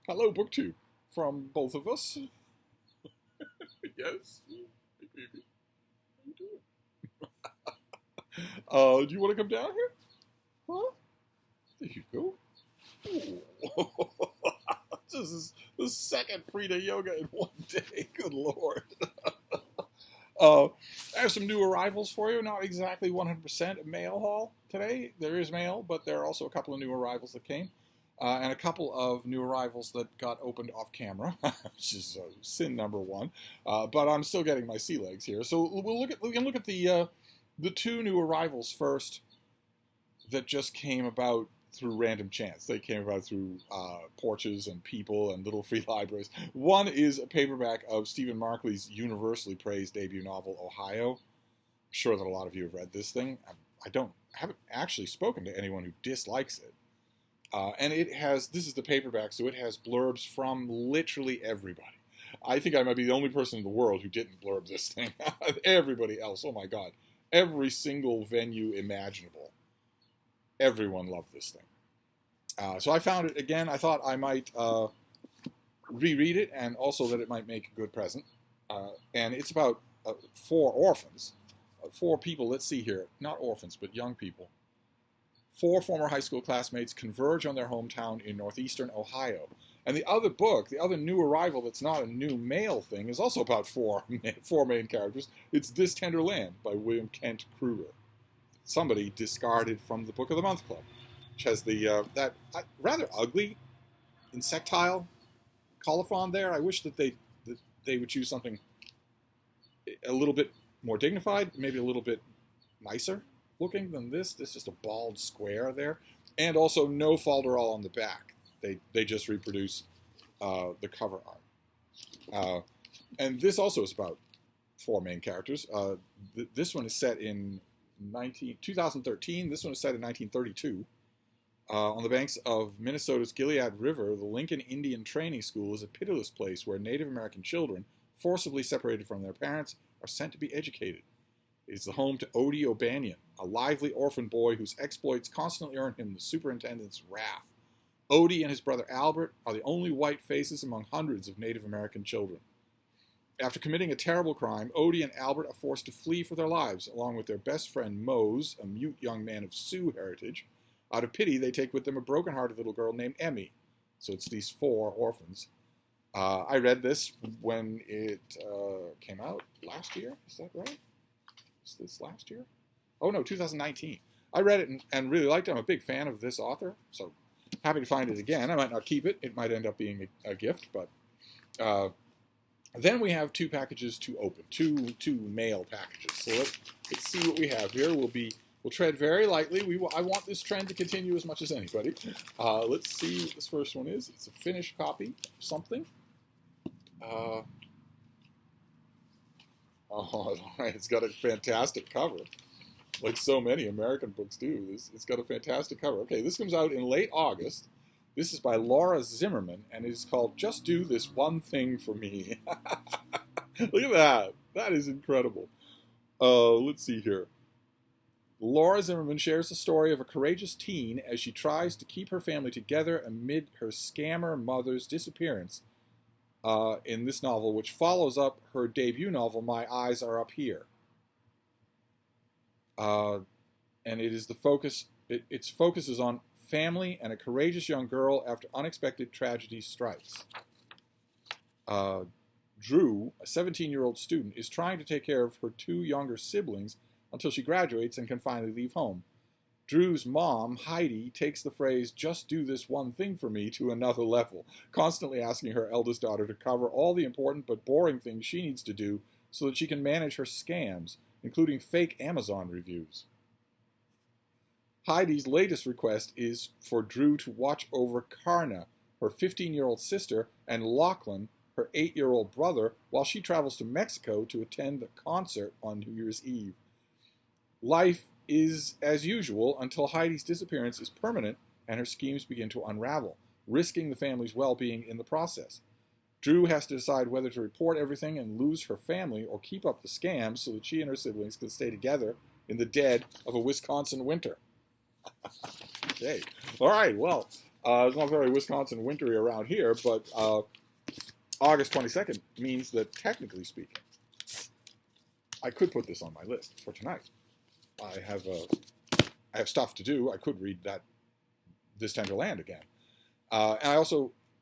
Hello, BookTube, from both of us. Yes. Hey, baby. How you doing? Do you want to come down here? Huh? There you go. Ooh. This is the second Frieda yoga in one day. Good Lord. Uh, I have some new arrivals for you. Not exactly 100% mail haul today. There is mail, but there are also a couple of new arrivals that came. And a couple of new arrivals that got opened off camera, which is sin number one. But I'm still getting my sea legs here. So we can look at the two new arrivals first that just came about through random chance. They came about through porches and people and little free libraries. One is a paperback of Stephen Markley's universally praised debut novel, Ohio. I'm sure that a lot of you have read this thing. I haven't actually spoken to anyone who dislikes it. And this is the paperback, so it has blurbs from literally everybody. I think I might be the only person in the world who didn't blurb this thing. Everybody else, oh my God. Every single venue imaginable. Everyone loved this thing. So I found it again. I thought I might reread it, and also that it might make a good present. And it's about four orphans. Four people, let's see here. Not orphans, but young people. Four former high school classmates converge on their hometown in northeastern Ohio. And the other book, the other new arrival that's not a new male thing, is also about four main characters. It's This Tender Land by William Kent Kruger. Somebody discarded from the Book of the Month Club, which has that rather ugly insectile colophon there. I wish that they would choose something a little bit more dignified, maybe a little bit nicer looking than this. This is just a bald square there. And also no folderol on the back. They just reproduce the cover art. And this also is about four main characters. This one is set in 2013. This one is set in 1932. On the banks of Minnesota's Gilead River, the Lincoln Indian Training School is a pitiless place where Native American children, forcibly separated from their parents, are sent to be educated. It is the home to Odie O'Banion, a lively orphan boy whose exploits constantly earn him the superintendent's wrath. Odie and his brother Albert are the only white faces among hundreds of Native American children. After committing a terrible crime, Odie and Albert are forced to flee for their lives, along with their best friend Mose, a mute young man of Sioux heritage. Out of pity, they take with them a broken-hearted little girl named Emmy. So it's these four orphans. I read this when it came out last year. Is that right? Is this last year? Oh no, 2019. I read it and really liked it. I'm a big fan of this author, so happy to find it again. I might not keep it. It might end up being a gift, but then we have two packages to open, two mail packages. So let's see what we have here. We'll tread very lightly. I want this trend to continue as much as anybody. Let's see what this first one is. It's a finished copy of something. Oh, it's got a fantastic cover, like so many American books do. It's got a fantastic cover. Okay, this comes out in late August. This is by Laura Zimmerman, and it is called Just Do This One Thing for Me. Look at that. That is incredible. Let's see here. Laura Zimmerman shares the story of a courageous teen as she tries to keep her family together amid her scammer mother's disappearance in this novel, which follows up her debut novel, My Eyes Are Up Here. And it is the focus. Its focus is on family and a courageous young girl after unexpected tragedy strikes. Drew, a 17-year-old student, is trying to take care of her two younger siblings until she graduates and can finally leave home. Drew's mom, Heidi, takes the phrase, just do this one thing for me, to another level, constantly asking her eldest daughter to cover all the important but boring things she needs to do so that she can manage her scams, including fake Amazon reviews. Heidi's latest request is for Drew to watch over Karna, her 15-year-old sister, and Lachlan, her 8-year-old brother, while she travels to Mexico to attend a concert on New Year's Eve. Life is as usual until Heidi's disappearance is permanent and her schemes begin to unravel, risking the family's well-being in the process. Drew has to decide whether to report everything and lose her family or keep up the scams so that she and her siblings can stay together in the dead of a Wisconsin winter. Okay. All right. Well, It's not very Wisconsin wintry around here, but August 22nd means that, technically speaking, I could put this on my list for tonight. I have stuff to do. I could read This Tender Land again. And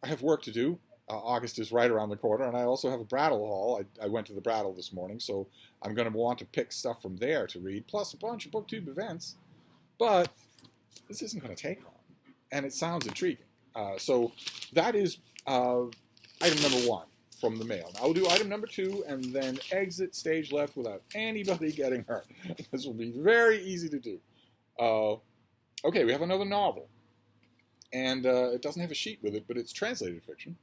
I have work to do. August is right around the corner, and I also have a Brattle haul. I went to the Brattle this morning, so I'm going to want to pick stuff from there to read, plus a bunch of BookTube events. But this isn't going to take long, and it sounds intriguing. So that is item number 1 from the mail. Now, I'll do item number 2, and then exit stage left without anybody getting hurt. This will be very easy to do. Okay, we have another novel. And it doesn't have a sheet with it, but it's translated fiction,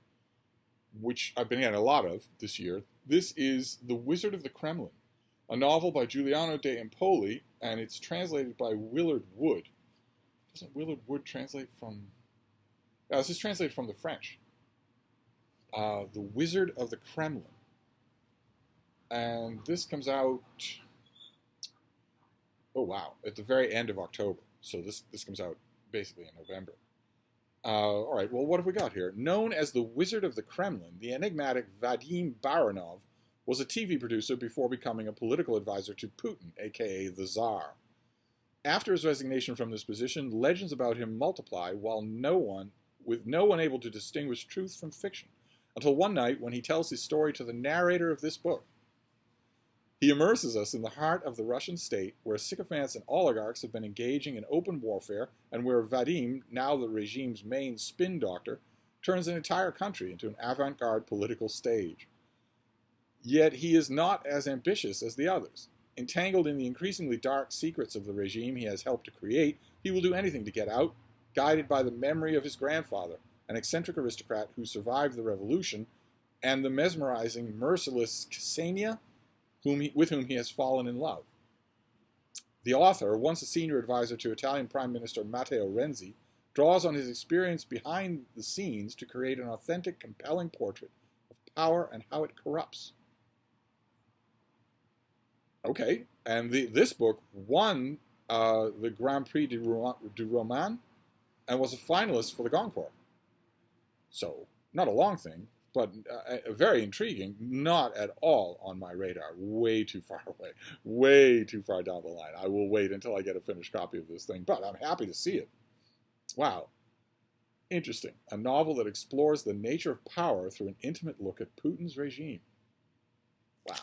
which I've been getting a lot of this year. This is The Wizard of the Kremlin, a novel by Giuliano de Empoli, and it's translated by Willard Wood. Doesn't Willard Wood translate from... this is translated from the French. The Wizard of the Kremlin. And this comes out... Oh, wow. At the very end of October. So this comes out basically in November. All right, well, what have we got here? Known as the Wizard of the Kremlin, the enigmatic Vadim Baranov was a TV producer before becoming a political advisor to Putin, a.k.a. the Tsar. After his resignation from this position, legends about him multiply, with no one able to distinguish truth from fiction, until one night when he tells his story to the narrator of this book. He immerses us in the heart of the Russian state, where sycophants and oligarchs have been engaging in open warfare, and where Vadim, now the regime's main spin doctor, turns an entire country into an avant-garde political stage. Yet he is not as ambitious as the others. Entangled in the increasingly dark secrets of the regime he has helped to create, he will do anything to get out, guided by the memory of his grandfather, an eccentric aristocrat who survived the revolution, and the mesmerizing, merciless Ksenia, with whom he has fallen in love. The author, once a senior advisor to Italian Prime Minister Matteo Renzi, draws on his experience behind the scenes to create an authentic, compelling portrait of power and how it corrupts. Okay, and this book won the Grand Prix du Roman and was a finalist for the Goncourt. So, not a long thing, but very intriguing, not at all on my radar. Way too far away. Way too far down the line. I will wait until I get a finished copy of this thing, but I'm happy to see it. Wow. Interesting. A novel that explores the nature of power through an intimate look at Putin's regime. Wow.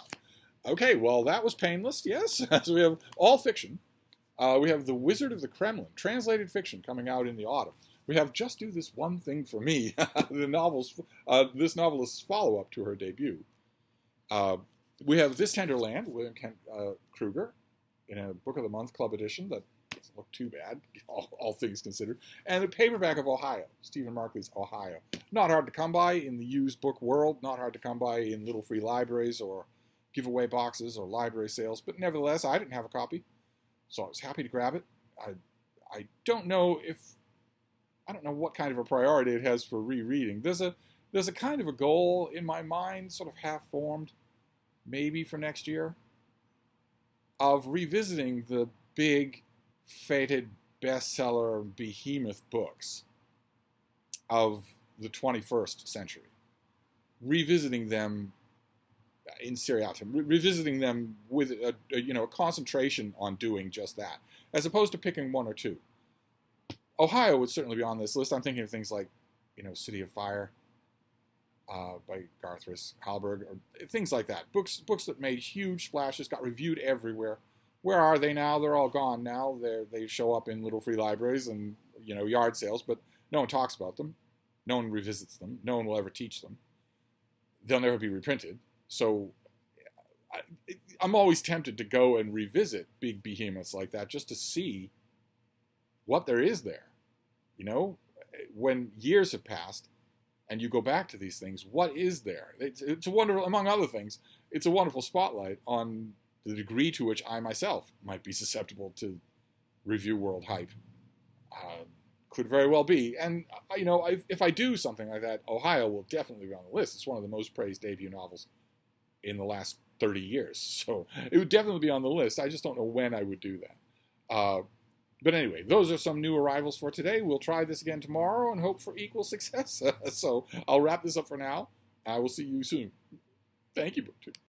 Okay, well, that was painless, yes. So we have all fiction. We have The Wizard of the Kremlin, translated fiction, coming out in the autumn. We have Just Do This One Thing for Me, this novelist's follow-up to her debut. We have This Tender Land, William Kent Kruger, in a Book of the Month Club edition that doesn't look too bad, all things considered. And the paperback of Ohio, Stephen Markley's Ohio. Not hard to come by in the used book world, not hard to come by in little free libraries or giveaway boxes or library sales, but nevertheless, I didn't have a copy, so I was happy to grab it. I don't know what kind of a priority it has for rereading. There's a kind of a goal in my mind, sort of half-formed, maybe for next year, of revisiting the big, fated bestseller behemoth books of the 21st century. Revisiting them in seriatim, revisiting them with a concentration on doing just that, as opposed to picking one or two. Ohio would certainly be on this list. I'm thinking of things like, City of Fire by Garth Hallberg, or things like that. Books that made huge splashes, got reviewed everywhere. Where are they now? They're all gone now. They show up in little free libraries and yard sales, but no one talks about them. No one revisits them. No one will ever teach them. They'll never be reprinted. So I'm always tempted to go and revisit big behemoths like that just to see what there is there. When years have passed and you go back to these things, what is there? It's a wonderful, among other things, it's a wonderful spotlight on the degree to which I myself might be susceptible to review world hype. Could very well be. And, if I do something like that, Ohio will definitely be on the list. It's one of the most praised debut novels in the last 30 years. So it would definitely be on the list. I just don't know when I would do that. But anyway, those are some new arrivals for today. We'll try this again tomorrow and hope for equal success. So I'll wrap this up for now. I will see you soon. Thank you, BookTube.